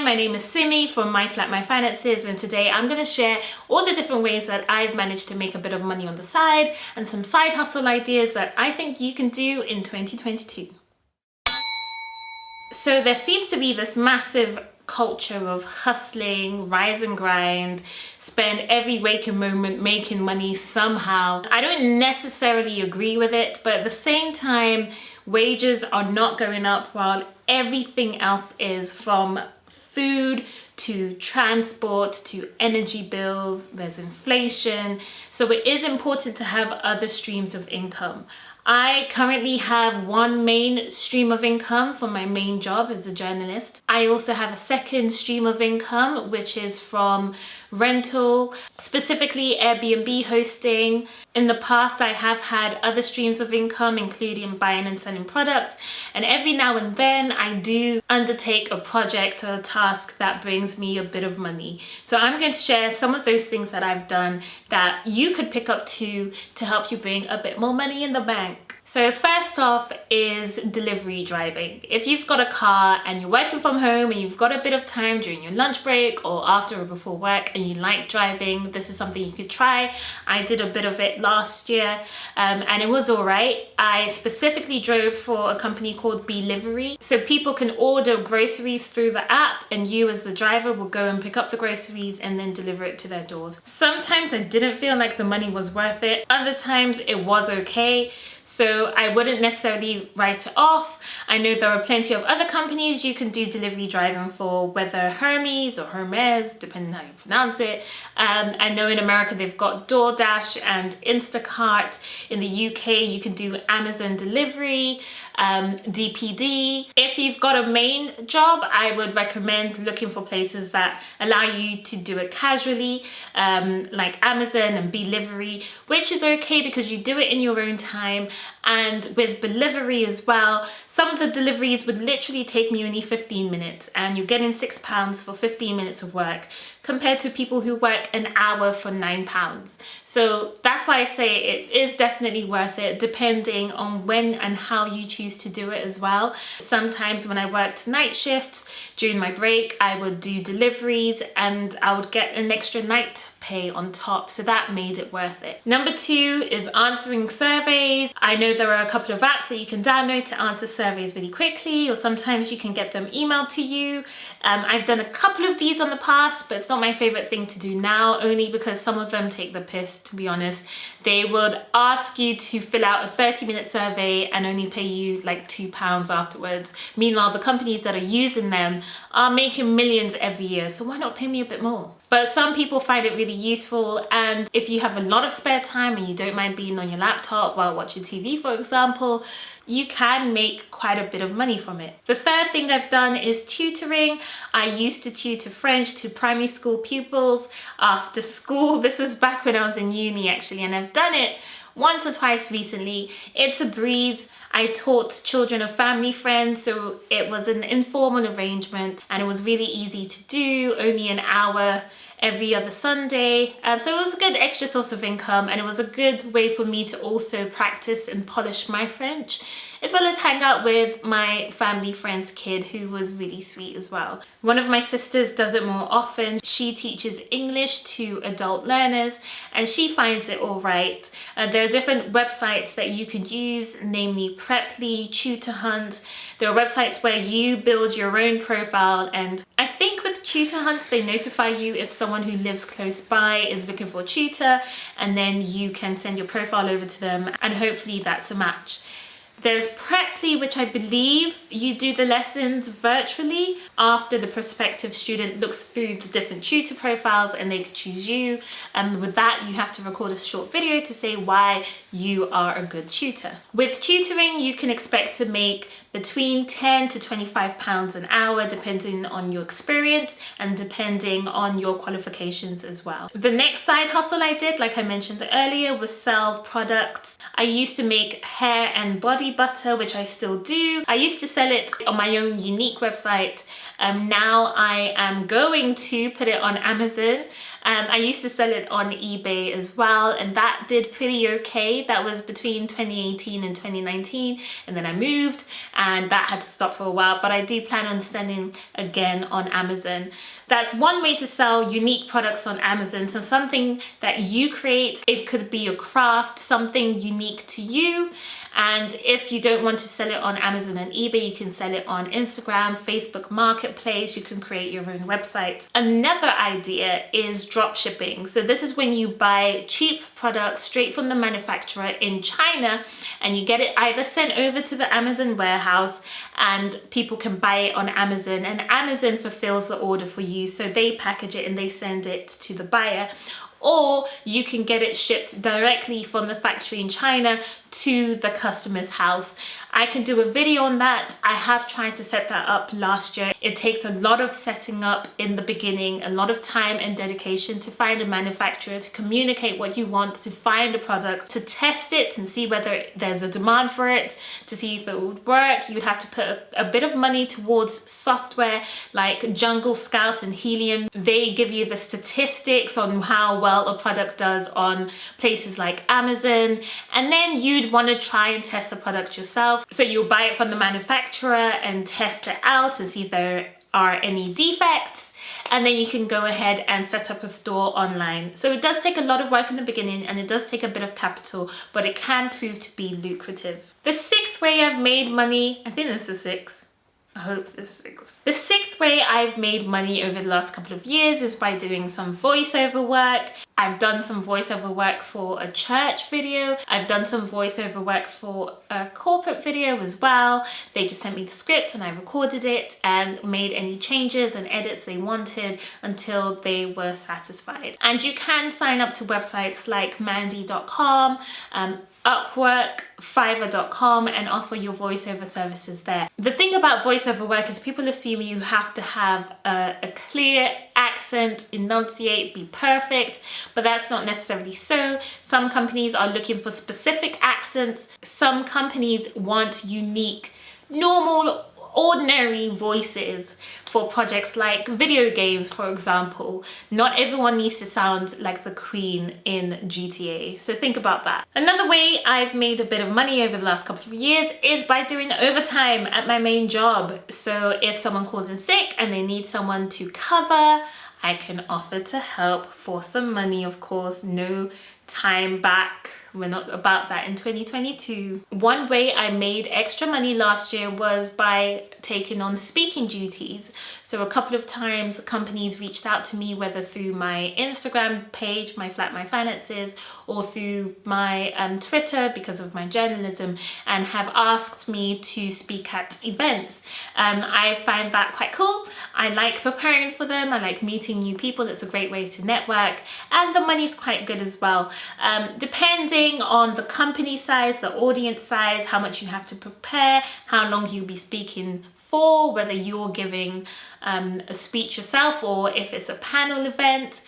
my name is Simi from My Flat My Finances, and today I'm going to share all the different ways that I've managed to make a bit of money on the side and some side hustle ideas that I think you can do in 2022. So there seems to be this massive culture of hustling, rise and grind, spend every waking moment making money somehow. I don't necessarily agree with it, but at the same time, wages are not going up while everything else is, from food to transport to energy bills. There's inflation. So it is important to have other streams of income. I currently have one main stream of income from my main job as a journalist. I also have a second stream of income, which is from rental, specifically Airbnb hosting. In the past, I have had other streams of income, including buying and selling products. And every now and then I do undertake a project or a task that brings me a bit of money. So I'm going to share some of those things that I've done that you could pick up to help you bring a bit more money in the bank. So first off is delivery driving. If you've got a car and you're working from home and you've got a bit of time during your lunch break or after or before work and you like driving, this is something you could try. I did a bit of it last year and it was all right. I specifically drove for a company called Delivery. So people can order groceries through the app and you as the driver will go and pick up the groceries and then deliver it to their doors. Sometimes I didn't feel like the money was worth it. Other times it was okay. So I wouldn't necessarily write it off. I know there are plenty of other companies you can do delivery driving for, whether Hermes or Hermes, depending how you pronounce it. I know in America they've got DoorDash and Instacart. In the UK you can do Amazon delivery, DPD. If you've got a main job, I would recommend looking for places that allow you to do it casually, like Amazon and Delivery, which is okay because you do it in your own time. And with delivery as well, some of the deliveries would literally take me only 15 minutes and you're getting £6 for 15 minutes of work, compared to people who work an hour for £9. So that's why I say it is definitely worth it, depending on when and how you choose to do it as well. Sometimes when I worked night shifts during my break, I would do deliveries and I would get an extra night pay on top, so that made it worth it. Number 2 is answering surveys. I know there are a couple of apps that you can download to answer surveys really quickly, or sometimes you can get them emailed to you. I've done a couple of these on the past, but it's not my favorite thing to do now, only because some of them take the piss, to be honest. They would ask you to fill out a 30-minute survey and only pay you like £2 afterwards. Meanwhile, the companies that are using them are making millions every year, so why not pay me a bit more? But some people find it really useful, and if you have a lot of spare time and you don't mind being on your laptop while watching TV, for example, you can make quite a bit of money from it. The third thing I've done is tutoring. I used to tutor French to primary school pupils after school. This was back when I was in uni actually, and I've done it once or twice recently. It's a breeze. I taught children of family friends, so it was an informal arrangement and it was really easy to do, only an hour every other Sunday. So it was a good extra source of income, and it was a good way for me to also practice and polish my French, as well as hang out with my family friend's kid, who was really sweet as well. One of my sisters does it more often. She teaches English to adult learners and she finds it all right. There are different websites that you could use, namely Preply, Tutor Hunt. There are websites where you build your own profile, and I think with Tutor Hunt they notify you if someone who lives close by is looking for a tutor, and then you can send your profile over to them and hopefully that's a match. There's Preply, which I believe you do the lessons virtually after the prospective student looks through the different tutor profiles and they could choose you. And with that, you have to record a short video to say why you are a good tutor. With tutoring, you can expect to make between £10 to £25 an hour, depending on your experience and depending on your qualifications as well. The next side hustle I did, like I mentioned earlier, was sell products. I used to make hair and body butter, which I still do. I used to sell it on my own unique website. Now I am going to put it on Amazon. I used to sell it on eBay as well, and that did pretty okay. That was between 2018 and 2019, and then I moved and that had to stop for a while, but I do plan on selling again on Amazon. That's one way to sell unique products on Amazon. So something that you create, it could be your craft, something unique to you. And if you don't want to sell it on Amazon and eBay, you can sell it on Instagram, Facebook Marketplace. You can create your own website. Another idea is dropshipping. So this is when you buy cheap products straight from the manufacturer in China, and you get it either sent over to the Amazon warehouse and people can buy it on Amazon, and Amazon fulfills the order for you. So they package it and they send it to the buyer. Or you can get it shipped directly from the factory in China to the customer's house. I can do a video on that. I have tried to set that up last year. It takes a lot of setting up in the beginning, a lot of time and dedication to find a manufacturer, to communicate what you want, to find a product, to test it and see whether there's a demand for it, to see if it would work. You'd have to put a bit of money towards software like Jungle Scout and Helium. They give you the statistics on how well a product does on places like Amazon, and then you'd want to try and test the product yourself. So you'll buy it from the manufacturer and test it out and see if there are any defects, and then you can go ahead and set up a store online. So it does take a lot of work in the beginning and it does take a bit of capital, but it can prove to be lucrative. The sixth way I've made money, I think this is six. I hope this is six. The sixth way I've made money over the last couple of years is by doing some voiceover work. I've done some voiceover work for a church video. I've done some voiceover work for a corporate video as well. They just sent me the script and I recorded it and made any changes and edits they wanted until they were satisfied. And you can sign up to websites like Mandy.com, Upwork, Fiverr.com, and offer your voiceover services there. The thing about voiceover work is people assume you have to have a clear accent, enunciate, be perfect, but that's not necessarily so. Some companies are looking for specific accents. Some companies want unique, normal, ordinary voices for projects like video games, for example. Not everyone needs to sound like the Queen in GTA, so think about that. Another way I've made a bit of money over the last couple of years is by doing overtime at my main job. So if someone calls in sick and they need someone to cover, I can offer to help for some money, of course, no time back. We're not about that in 2022. One way I made extra money last year was by taking on speaking duties. So a couple of times companies reached out to me, whether through my Instagram page, My Flat My Finances, or through my Twitter because of my journalism, and have asked me to speak at events. I find that quite cool. I like preparing for them. I like meeting new people. It's a great way to network, and the money's quite good as well. Depending on the company size, the audience size, how much you have to prepare, how long you'll be speaking for, whether you're giving a speech yourself or if it's a panel event,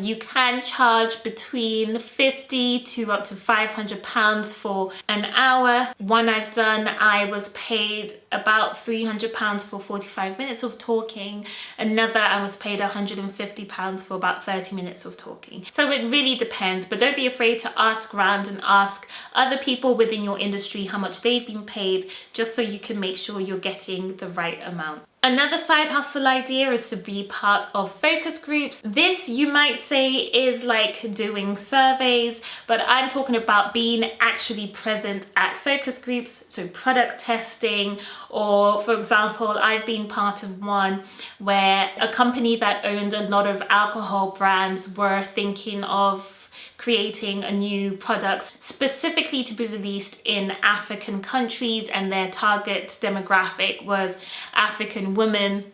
you can charge between 50 to up to £500 for an hour. One I've done, I was paid about £300 for 45 minutes of talking. Another, I was paid £150 for about 30 minutes of talking. So it really depends, but don't be afraid to ask around and ask other people within your industry how much they've been paid, just so you can make sure you're getting the right amount. Another side hustle idea is to be part of focus groups. This, you might say, is like doing surveys, but I'm talking about being actually present at focus groups, so product testing, or for example, I've been part of one where a company that owned a lot of alcohol brands were thinking of creating a new product specifically to be released in African countries, and their target demographic was African women.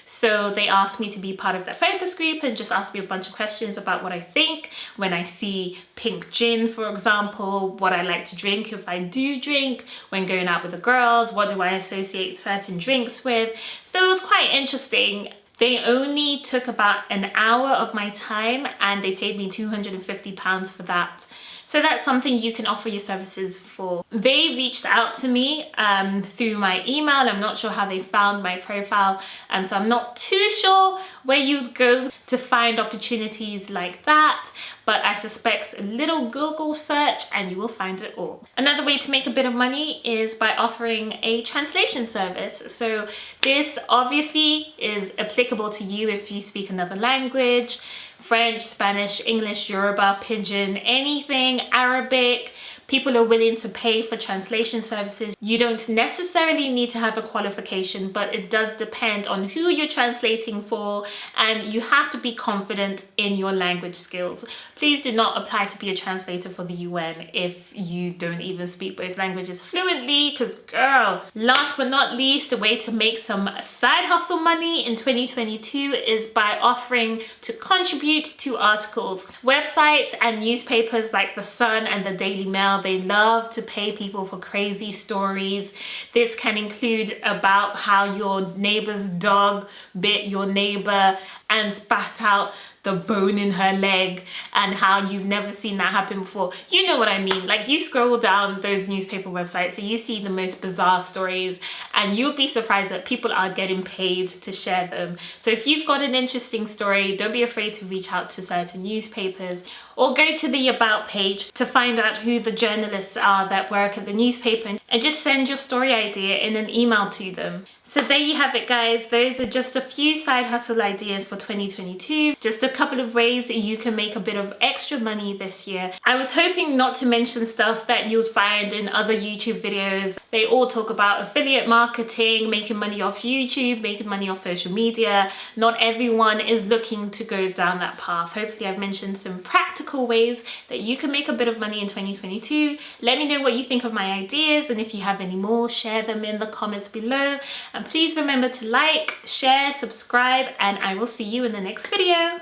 So they asked me to be part of their focus group and just ask me a bunch of questions about what I think when I see pink gin, for example, what I like to drink if I do drink, when going out with the girls, what do I associate certain drinks with. So it was quite interesting. They only took about an hour of my time and they paid me £250 for that. So that's something you can offer your services for. They reached out to me through my email. I'm not sure how they found my profile, so I'm not too sure where you'd go to find opportunities like that, but I suspect a little Google search and you will find it all. Another way to make a bit of money is by offering a translation service. So this obviously is applicable to you if you speak another language: French, Spanish, English, Yoruba, Pidgin, anything, Arabic. People are willing to pay for translation services. You don't necessarily need to have a qualification, but it does depend on who you're translating for, and you have to be confident in your language skills. Please do not apply to be a translator for the UN if you don't even speak both languages fluently, because girl, last but not least, a way to make some side hustle money in 2022 is by offering to contribute to articles. Websites and newspapers like The Sun and the Daily Mail, they love to pay people for crazy stories. This can include about how your neighbor's dog bit your neighbor and spat out the bone in her leg, and how you've never seen that happen before. You know what I mean? Like, you scroll down those newspaper websites and you see the most bizarre stories, and you'll be surprised that people are getting paid to share them. So if you've got an interesting story, don't be afraid to reach out to certain newspapers, or go to the About page to find out who the journalists are that work at the newspaper, and just send your story idea in an email to them. So there you have it, guys. Those are just a few side hustle ideas for 2022. Just a couple of ways that you can make a bit of extra money this year. I was hoping not to mention stuff that you'd find in other YouTube videos. They all talk about affiliate marketing, making money off YouTube, making money off social media. Not everyone is looking to go down that path. Hopefully I've mentioned some practical ways that you can make a bit of money in 2022. Let me know what you think of my ideas, and if you have any more, share them in the comments below. And please remember to like, share, subscribe, and I will see you in the next video.